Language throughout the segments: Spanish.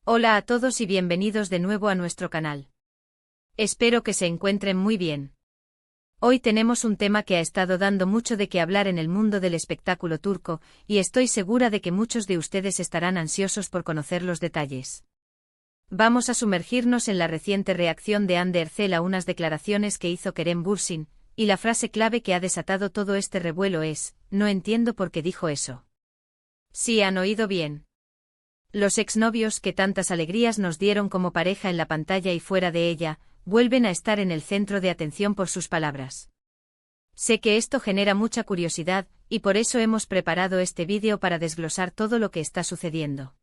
Hola a todos y bienvenidos de nuevo a nuestro canal. Espero que se encuentren muy bien. Hoy tenemos un tema que ha estado dando mucho de qué hablar en el mundo del espectáculo turco, y estoy segura de que muchos de ustedes estarán ansiosos por conocer los detalles. Vamos a sumergirnos en la reciente reacción de Hande Erçel a unas declaraciones que hizo Kerem Bürsin, y la frase clave que ha desatado todo este revuelo es: no entiendo por qué dijo eso. Sí, han oído bien. Los exnovios que tantas alegrías nos dieron como pareja en la pantalla y fuera de ella, vuelven a estar en el centro de atención por sus palabras. Sé que esto genera mucha curiosidad, y por eso hemos preparado este vídeo para desglosar todo lo que está sucediendo.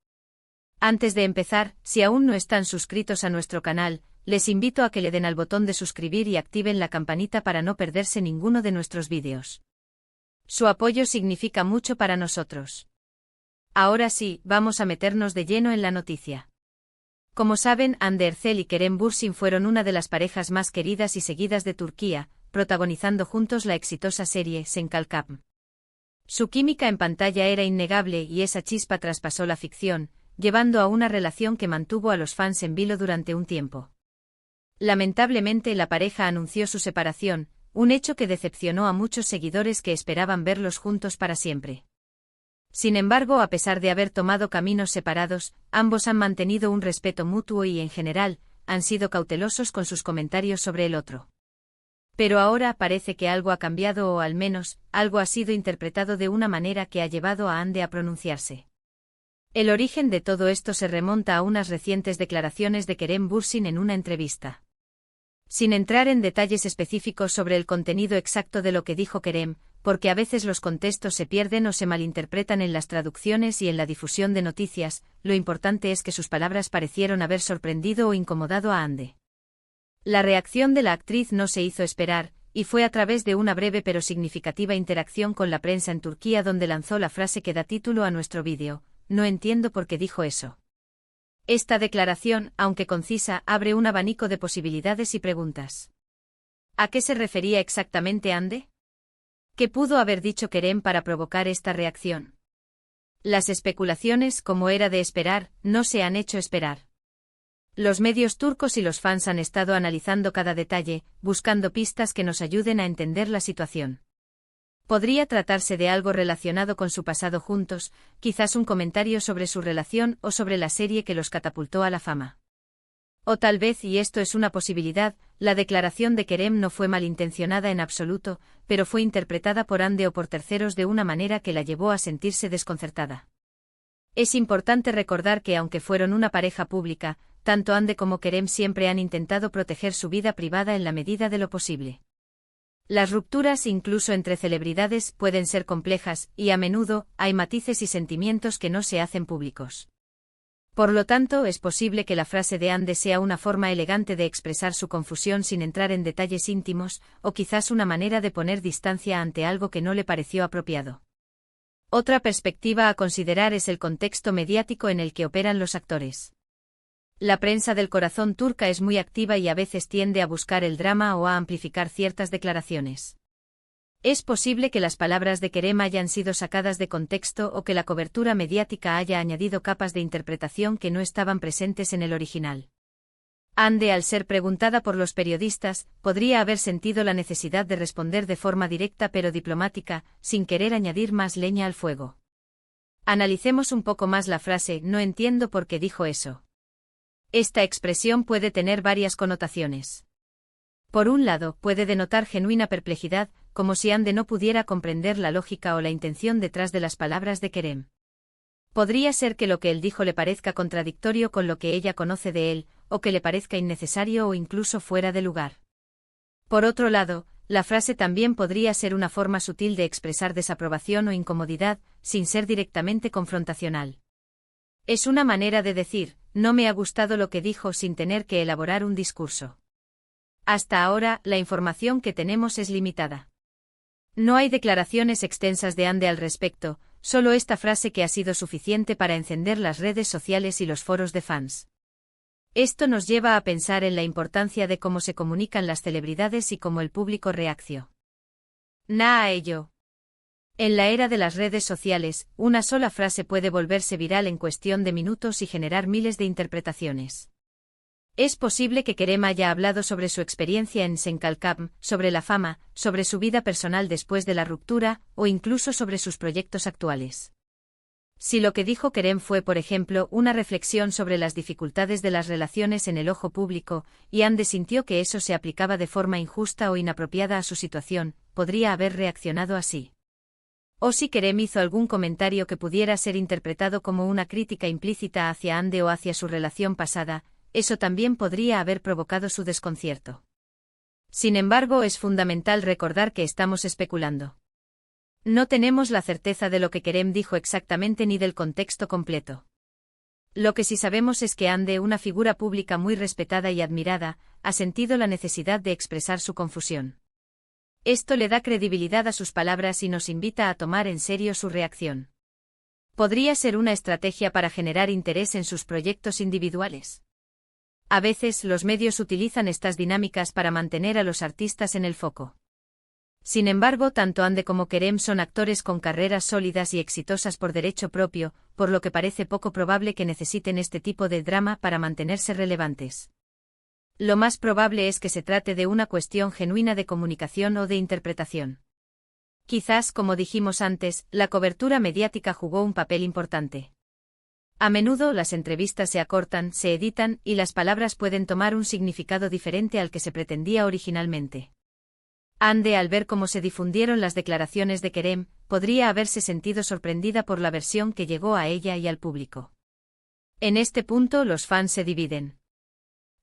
Antes de empezar, si aún no están suscritos a nuestro canal, les invito a que le den al botón de suscribir y activen la campanita para no perderse ninguno de nuestros vídeos. Su apoyo significa mucho para nosotros. Ahora sí, vamos a meternos de lleno en la noticia. Como saben, Hande Erçel y Kerem Bürsin fueron una de las parejas más queridas y seguidas de Turquía, protagonizando juntos la exitosa serie Senkalkam. Su química en pantalla era innegable y esa chispa traspasó la ficción, llevando a una relación que mantuvo a los fans en vilo durante un tiempo. Lamentablemente, la pareja anunció su separación, un hecho que decepcionó a muchos seguidores que esperaban verlos juntos para siempre. Sin embargo, a pesar de haber tomado caminos separados, ambos han mantenido un respeto mutuo y, en general, han sido cautelosos con sus comentarios sobre el otro. Pero ahora parece que algo ha cambiado o al menos, algo ha sido interpretado de una manera que ha llevado a Hande a pronunciarse. El origen de todo esto se remonta a unas recientes declaraciones de Kerem Bürsin en una entrevista. Sin entrar en detalles específicos sobre el contenido exacto de lo que dijo Kerem, porque a veces los contextos se pierden o se malinterpretan en las traducciones y en la difusión de noticias, lo importante es que sus palabras parecieron haber sorprendido o incomodado a Hande. La reacción de la actriz no se hizo esperar, y fue a través de una breve pero significativa interacción con la prensa en Turquía donde lanzó la frase que da título a nuestro vídeo: no entiendo por qué dijo eso. Esta declaración, aunque concisa, abre un abanico de posibilidades y preguntas. ¿A qué se refería exactamente Hande? ¿Qué pudo haber dicho Kerem para provocar esta reacción? Las especulaciones, como era de esperar, no se han hecho esperar. Los medios turcos y los fans han estado analizando cada detalle, buscando pistas que nos ayuden a entender la situación. Podría tratarse de algo relacionado con su pasado juntos, quizás un comentario sobre su relación o sobre la serie que los catapultó a la fama. O tal vez, y esto es una posibilidad, la declaración de Kerem no fue malintencionada en absoluto, pero fue interpretada por Hande o por terceros de una manera que la llevó a sentirse desconcertada. Es importante recordar que aunque fueron una pareja pública, tanto Hande como Kerem siempre han intentado proteger su vida privada en la medida de lo posible. Las rupturas, incluso entre celebridades, pueden ser complejas, y a menudo, hay matices y sentimientos que no se hacen públicos. Por lo tanto, es posible que la frase de Hande sea una forma elegante de expresar su confusión sin entrar en detalles íntimos, o quizás una manera de poner distancia ante algo que no le pareció apropiado. Otra perspectiva a considerar es el contexto mediático en el que operan los actores. La prensa del corazón turca es muy activa y a veces tiende a buscar el drama o a amplificar ciertas declaraciones. Es posible que las palabras de Kerem hayan sido sacadas de contexto o que la cobertura mediática haya añadido capas de interpretación que no estaban presentes en el original. Hande, al ser preguntada por los periodistas, podría haber sentido la necesidad de responder de forma directa pero diplomática, sin querer añadir más leña al fuego. Analicemos un poco más la frase: no entiendo por qué dijo eso. Esta expresión puede tener varias connotaciones. Por un lado, puede denotar genuina perplejidad, como si Hande no pudiera comprender la lógica o la intención detrás de las palabras de Kerem. Podría ser que lo que él dijo le parezca contradictorio con lo que ella conoce de él, o que le parezca innecesario o incluso fuera de lugar. Por otro lado, la frase también podría ser una forma sutil de expresar desaprobación o incomodidad, sin ser directamente confrontacional. Es una manera de decir: no me ha gustado lo que dijo, sin tener que elaborar un discurso. Hasta ahora, la información que tenemos es limitada. No hay declaraciones extensas de Hande al respecto, solo esta frase que ha sido suficiente para encender las redes sociales y los foros de fans. Esto nos lleva a pensar en la importancia de cómo se comunican las celebridades y cómo el público reacciona a ello. En la era de las redes sociales, una sola frase puede volverse viral en cuestión de minutos y generar miles de interpretaciones. Es posible que Kerem haya hablado sobre su experiencia en Senkalkam, sobre la fama, sobre su vida personal después de la ruptura, o incluso sobre sus proyectos actuales. Si lo que dijo Kerem fue, por ejemplo, una reflexión sobre las dificultades de las relaciones en el ojo público, y Ande sintió que eso se aplicaba de forma injusta o inapropiada a su situación, podría haber reaccionado así. O si Kerem hizo algún comentario que pudiera ser interpretado como una crítica implícita hacia Ande o hacia su relación pasada, eso también podría haber provocado su desconcierto. Sin embargo, es fundamental recordar que estamos especulando. No tenemos la certeza de lo que Kerem dijo exactamente ni del contexto completo. Lo que sí sabemos es que Ande, una figura pública muy respetada y admirada, ha sentido la necesidad de expresar su confusión. Esto le da credibilidad a sus palabras y nos invita a tomar en serio su reacción. ¿Podría ser una estrategia para generar interés en sus proyectos individuales? A veces los medios utilizan estas dinámicas para mantener a los artistas en el foco. Sin embargo, tanto Ande como Kerem son actores con carreras sólidas y exitosas por derecho propio, por lo que parece poco probable que necesiten este tipo de drama para mantenerse relevantes. Lo más probable es que se trate de una cuestión genuina de comunicación o de interpretación. Quizás, como dijimos antes, la cobertura mediática jugó un papel importante. A menudo las entrevistas se acortan, se editan, y las palabras pueden tomar un significado diferente al que se pretendía originalmente. Ande, al ver cómo se difundieron las declaraciones de Kerem, podría haberse sentido sorprendida por la versión que llegó a ella y al público. En este punto los fans se dividen.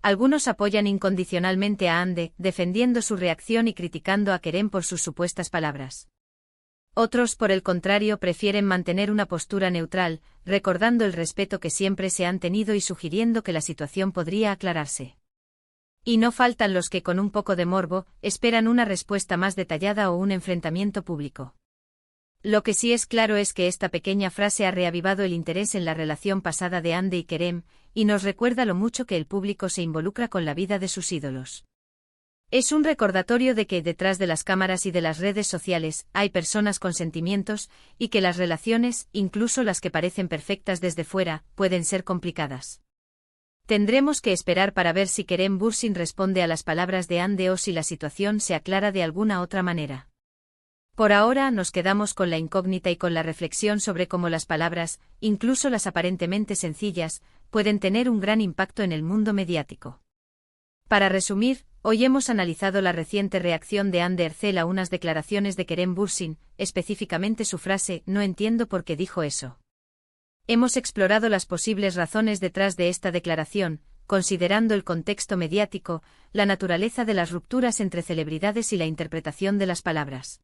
Algunos apoyan incondicionalmente a Ande, defendiendo su reacción y criticando a Kerem por sus supuestas palabras. Otros, por el contrario, prefieren mantener una postura neutral, recordando el respeto que siempre se han tenido y sugiriendo que la situación podría aclararse. Y no faltan los que, con un poco de morbo, esperan una respuesta más detallada o un enfrentamiento público. Lo que sí es claro es que esta pequeña frase ha reavivado el interés en la relación pasada de Ande y Kerem, y nos recuerda lo mucho que el público se involucra con la vida de sus ídolos. Es un recordatorio de que detrás de las cámaras y de las redes sociales hay personas con sentimientos, y que las relaciones, incluso las que parecen perfectas desde fuera, pueden ser complicadas. Tendremos que esperar para ver si Kerem Bürsin responde a las palabras de Ande o si la situación se aclara de alguna otra manera. Por ahora nos quedamos con la incógnita y con la reflexión sobre cómo las palabras, incluso las aparentemente sencillas, pueden tener un gran impacto en el mundo mediático. Para resumir, hoy hemos analizado la reciente reacción de Ande Erçel a unas declaraciones de Kerem Bürsin, específicamente su frase «No entiendo por qué dijo eso». Hemos explorado las posibles razones detrás de esta declaración, considerando el contexto mediático, la naturaleza de las rupturas entre celebridades y la interpretación de las palabras.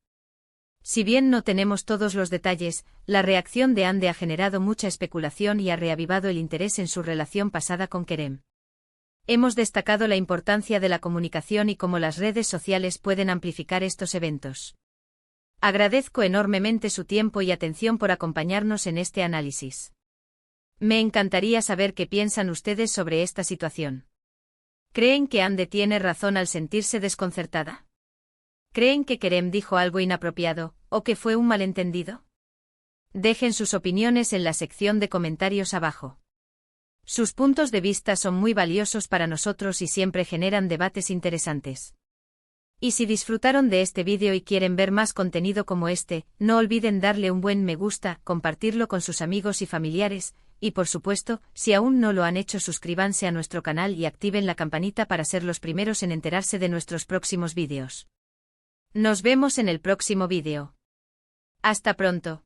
Si bien no tenemos todos los detalles, la reacción de Ande ha generado mucha especulación y ha reavivado el interés en su relación pasada con Kerem. Hemos destacado la importancia de la comunicación y cómo las redes sociales pueden amplificar estos eventos. Agradezco enormemente su tiempo y atención por acompañarnos en este análisis. Me encantaría saber qué piensan ustedes sobre esta situación. ¿Creen que Ande tiene razón al sentirse desconcertada? ¿Creen que Kerem dijo algo inapropiado, o que fue un malentendido? Dejen sus opiniones en la sección de comentarios abajo. Sus puntos de vista son muy valiosos para nosotros y siempre generan debates interesantes. Y si disfrutaron de este vídeo y quieren ver más contenido como este, no olviden darle un buen me gusta, compartirlo con sus amigos y familiares, y por supuesto, si aún no lo han hecho, suscríbanse a nuestro canal y activen la campanita para ser los primeros en enterarse de nuestros próximos vídeos. Nos vemos en el próximo vídeo. Hasta pronto.